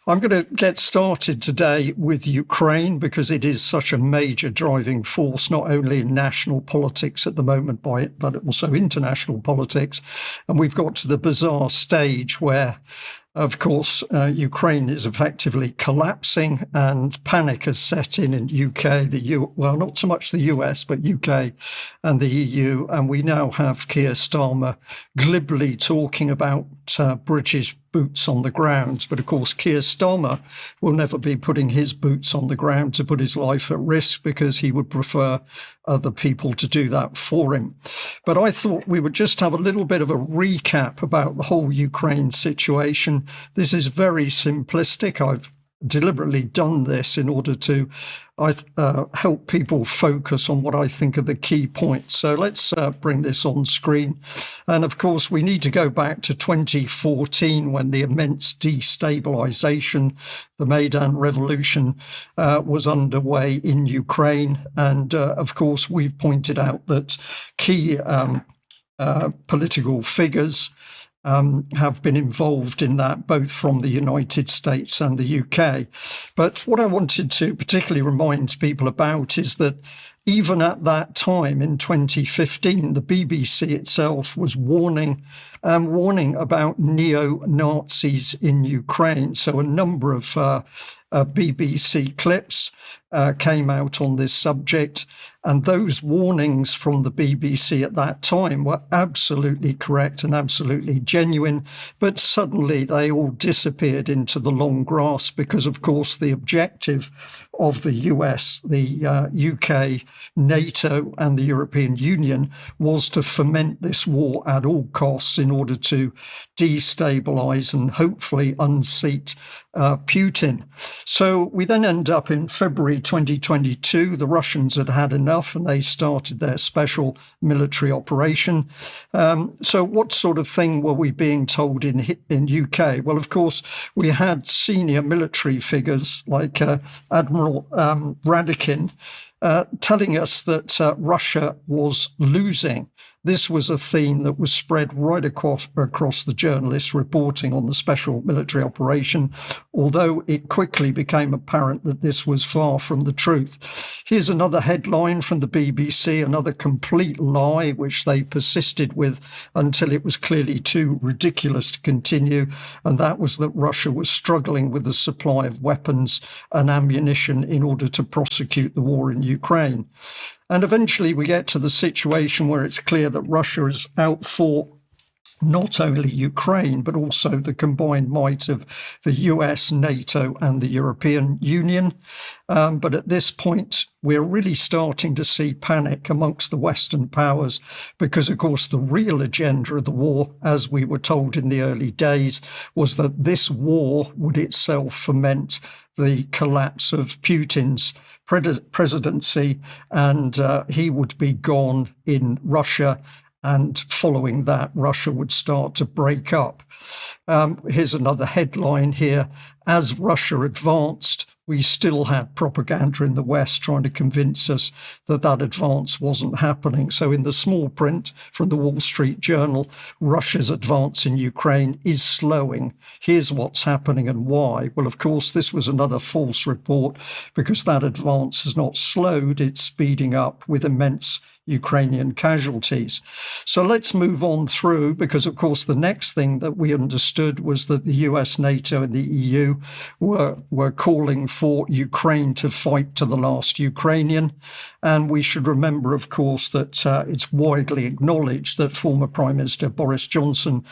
I'm going to get started today with Ukraine because it is such a major driving force, not only in national politics at the moment, but also international politics. And we've got to the bizarre stage where, of course, Ukraine is effectively collapsing and panic has set in UK, well, not so much the US, but UK and the EU. And we now have Keir Starmer glibly talking about British boots on the ground. But of course, Keir Starmer will never be putting his boots on the ground to put his life at risk because he would prefer other people to do that for him. But I thought we would just have a little bit of a recap about the whole Ukraine situation. This is very simplistic. I've deliberately done this in order to help people focus on what I think are the key points. So let's bring this on screen. And of course, we need to go back to 2014 when the immense destabilization, the Maidan Revolution, was underway in Ukraine. And of course, we've pointed out that key political figures have been involved in that, both from the United States and the UK. But what I wanted to particularly remind people about is that even at that time in 2015, the BBC itself was warning about neo-Nazis in Ukraine. So a number of BBC clips came out on this subject, and those warnings from the BBC at that time were absolutely correct and absolutely genuine, but suddenly they all disappeared into the long grass because, of course, the objective of the US, the UK, NATO and the European Union was to foment this war at all costs in order to destabilize and hopefully unseat Putin. So we then end up in February 2022. The Russians had had enough and they started their special military operation. So what sort of thing were we being told in UK? Well, of course, we had senior military figures like Admiral Radakin telling us that Russia was losing. This was a theme that was spread right across the journalists reporting on the special military operation, although it quickly became apparent that this was far from the truth. Here's another headline from the BBC, another complete lie, which they persisted with until it was clearly too ridiculous to continue, and that was that Russia was struggling with the supply of weapons and ammunition in order to prosecute the war in Ukraine. And eventually we get to the situation where it's clear that Russia has outfought not only Ukraine, but also the combined might of the US, NATO, and the European Union. But at this point, we're really starting to see panic amongst the Western powers because, of course, the real agenda of the war, as we were told in the early days, was that this war would itself foment the collapse of Putin's presidency, and he would be gone in Russia. And following that, Russia would start to break up. Here's another headline here. As Russia advanced, we still had propaganda in the West trying to convince us that that advance wasn't happening. So in the small print from the Wall Street Journal, Russia's advance in Ukraine is slowing. Here's what's happening and why. Well, of course, this was another false report because that advance has not slowed. It's speeding up with immense Ukrainian casualties. So let's move on through, because of course the next thing that we understood was that the US, NATO and the EU were calling for Ukraine to fight to the last Ukrainian. And we should remember, of course, that it's widely acknowledged that former Prime Minister Boris Johnson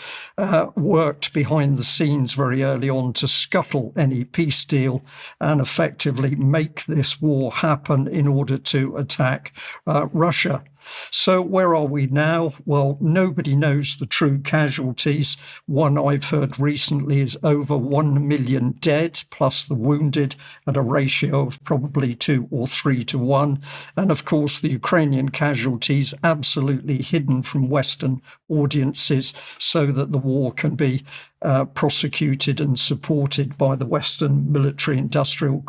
worked behind the scenes very early on to scuttle any peace deal and effectively make this war happen in order to attack Russia. So where are we now? Well, nobody knows the true casualties. One I've heard recently is over 1 million dead, plus the wounded, at a ratio of probably 2 or 3 to 1. And of course, the Ukrainian casualties absolutely hidden from Western audiences so that the war can be prosecuted and supported by the Western military-industrial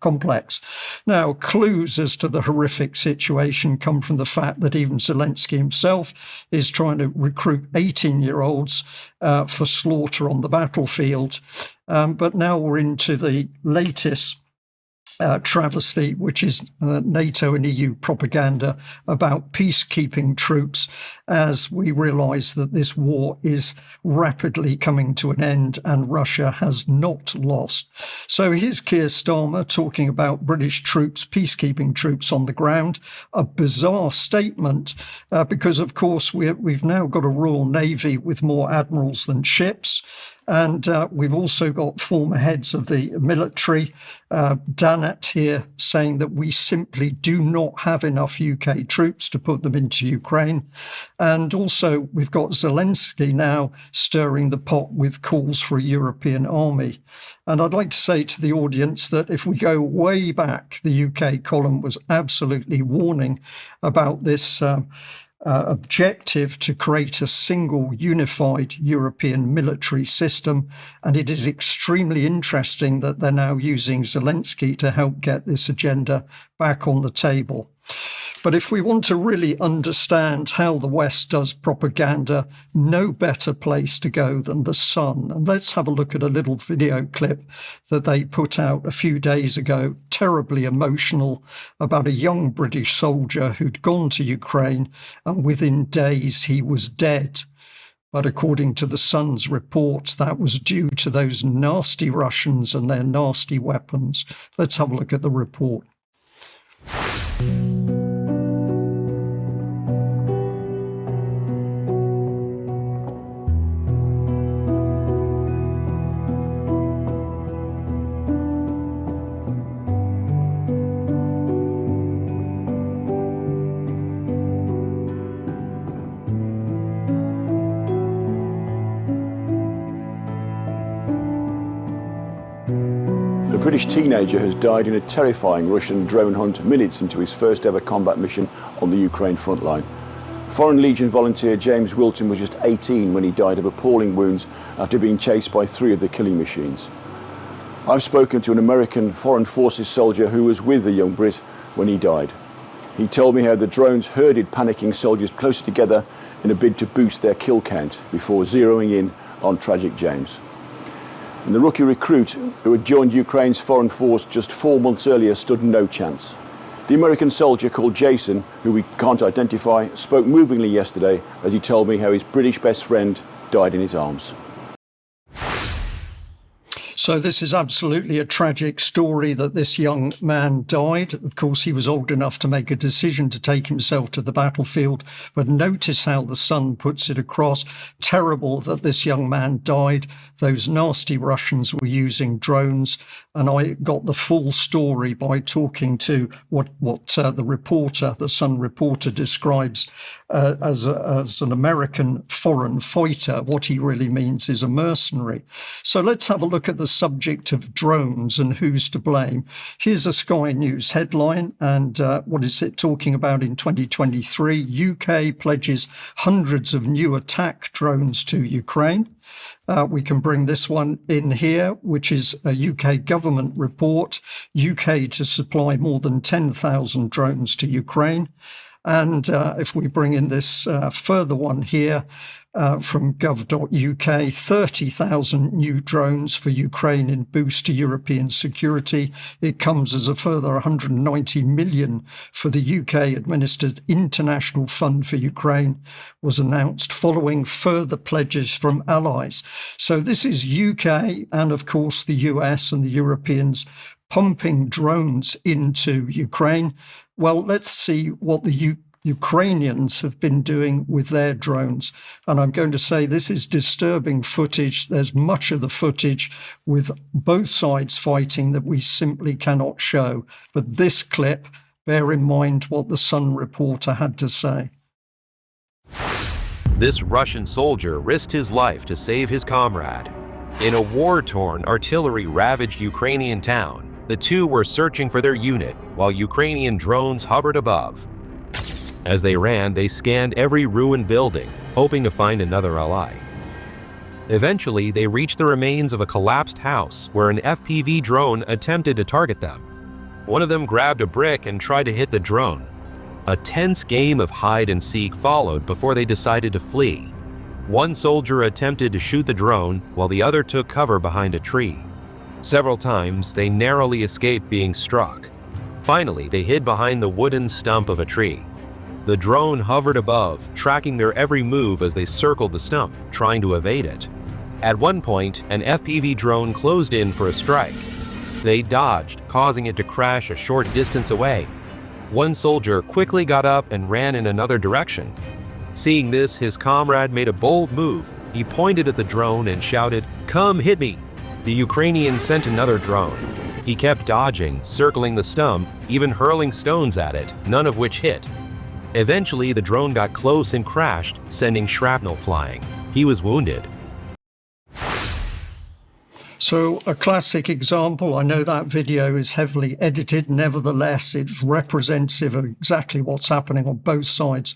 complex. Now, clues as to the horrific situation come from the fact that even Zelenskyy himself is trying to recruit 18-year-olds for slaughter on the battlefield. But now we're into the latest travesty, which is NATO and EU propaganda about peacekeeping troops, as we realize that this war is rapidly coming to an end and Russia has not lost. So here's Keir Starmer talking about British troops, peacekeeping troops on the ground. A bizarre statement because, of course, we've now got a Royal Navy with more admirals than ships. And we've also got former heads of the military, Danat here, saying that we simply do not have enough UK troops to put them into Ukraine. And also we've got Zelenskyy now stirring the pot with calls for a European army. And I'd like to say to the audience that if we go way back, the UK column was absolutely warning about this objective to create a single unified European military system. And it is extremely interesting that they're now using Zelenskyy to help get this agenda back on the table. But if we want to really understand how the West does propaganda, no better place to go than the Sun. And let's have a look at a little video clip that they put out a few days ago, terribly emotional, about a young British soldier who'd gone to Ukraine and within days he was dead. But according to the Sun's report, that was due to those nasty Russians and their nasty weapons. Let's have a look at the report. A British teenager has died in a terrifying Russian drone hunt minutes into his first ever combat mission on the Ukraine front line. Foreign Legion volunteer James Wilton was just 18 when he died of appalling wounds after being chased by 3 of the killing machines. I've spoken to an American Foreign Forces soldier who was with the young Brit when he died. He told me how the drones herded panicking soldiers closer together in a bid to boost their kill count before zeroing in on tragic James. And the rookie recruit who had joined Ukraine's foreign force just 4 months earlier stood no chance. The American soldier called Jason, who we can't identify, spoke movingly yesterday as he told me how his British best friend died in his arms. So this is absolutely a tragic story that this young man died. Of course, he was old enough to make a decision to take himself to the battlefield. But notice how the Sun puts it across. Terrible that this young man died. Those nasty Russians were using drones. And I got the full story by talking to what the reporter, the Sun reporter, describes as an American foreign fighter. What he really means is a mercenary. So let's have a look at the subject of drones and who's to blame. Here's a Sky News headline, and what is it talking about in 2023? UK pledges hundreds of new attack drones to Ukraine. We can bring this one in here, which is a UK government report, UK to supply more than 10,000 drones to Ukraine. And if we bring in this further one here from gov.uk, 30,000 new drones for Ukraine in boost to European security. It comes as a further 190 million for the UK-administered International Fund for Ukraine was announced following further pledges from allies. So this is UK and, of course, the US and the Europeans pumping drones into Ukraine. Well, let's see what the Ukrainians have been doing with their drones. And I'm going to say this is disturbing footage. There's much of the footage with both sides fighting that we simply cannot show. But this clip, bear in mind what the Sun reporter had to say. This Russian soldier risked his life to save his comrade. In a war-torn, artillery-ravaged Ukrainian town, the two were searching for their unit while Ukrainian drones hovered above. As they ran, they scanned every ruined building, hoping to find another ally. Eventually, they reached the remains of a collapsed house where an FPV drone attempted to target them. One of them grabbed a brick and tried to hit the drone. A tense game of hide and seek followed before they decided to flee. One soldier attempted to shoot the drone while the other took cover behind a tree. Several times, they narrowly escaped being struck. Finally, they hid behind the wooden stump of a tree. The drone hovered above, tracking their every move as they circled the stump, trying to evade it. At one point, an FPV drone closed in for a strike. They dodged, causing it to crash a short distance away. One soldier quickly got up and ran in another direction. Seeing this, his comrade made a bold move. He pointed at the drone and shouted, "Come hit me!" The Ukrainian sent another drone. He kept dodging, circling the stump, even hurling stones at it, none of which hit. Eventually, the drone got close and crashed, sending shrapnel flying. He was wounded. So a classic example, I know that video is heavily edited, nevertheless it's representative of exactly what's happening on both sides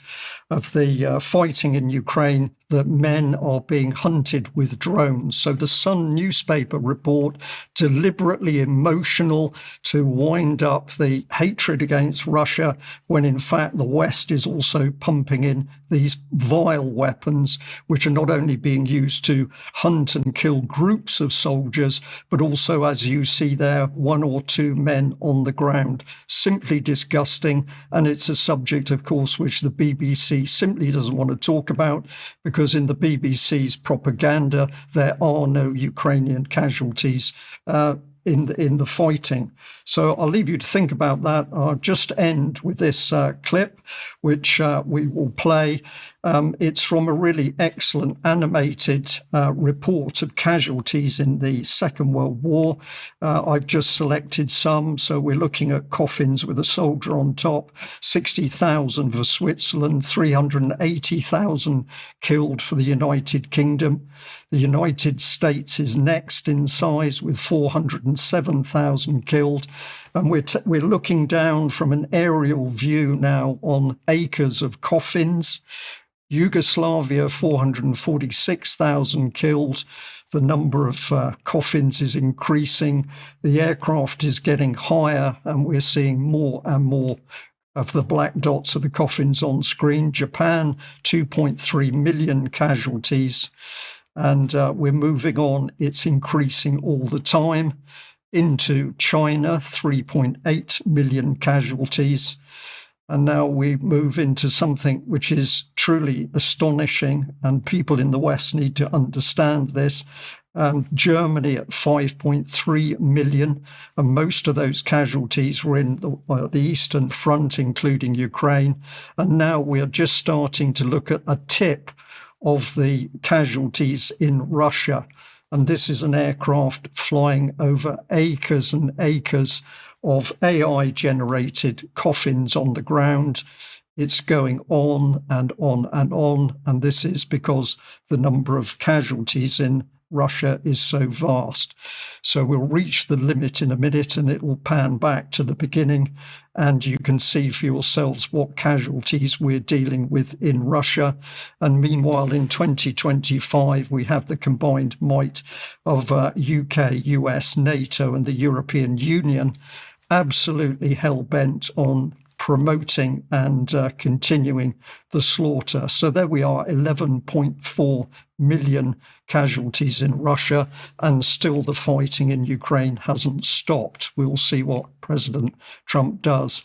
of the fighting in Ukraine, that men are being hunted with drones. So the Sun newspaper report, deliberately emotional to wind up the hatred against Russia, when in fact the West is also pumping in these vile weapons, which are not only being used to hunt and kill groups of soldiers, but also, as you see there, one or two men on the ground. Simply disgusting. And it's a subject, of course, which the BBC simply doesn't want to talk about, because in the BBC's propaganda, there are no Ukrainian casualties in the fighting. So I'll leave you to think about that. I'll just end with this clip, which we will play. It's from a really excellent animated report of casualties in the Second World War. I've just selected some. So we're looking at coffins with a soldier on top, 60,000 for Switzerland, 380,000 killed for the United Kingdom. The United States is next in size with 407,000 killed. And we're looking down from an aerial view now on acres of coffins. Yugoslavia, 446,000 killed. The number of coffins is increasing. The aircraft is getting higher, and we're seeing more and more of the black dots of the coffins on screen. Japan, 2.3 million casualties. And we're moving on. It's increasing all the time. Into China, 3.8 million casualties. And now we move into something which is truly astonishing, and people in the West need to understand this. Germany at 5.3 million, and most of those casualties were in the Eastern Front, including Ukraine. And now we are just starting to look at a tip of the casualties in Russia. And this is an aircraft flying over acres and acres of AI-generated coffins on the ground. It's going on and on and on. And this is because the number of casualties in Russia is so vast. So we'll reach the limit in a minute, and it will pan back to the beginning, and you can see for yourselves what casualties we're dealing with in Russia. And meanwhile, in 2025, we have the combined might of UK, US, NATO, and the European Union absolutely hell-bent on promoting and continuing the slaughter. So there we are, 11.4 million casualties in Russia, and still the fighting in Ukraine hasn't stopped. We'll see what President Trump does.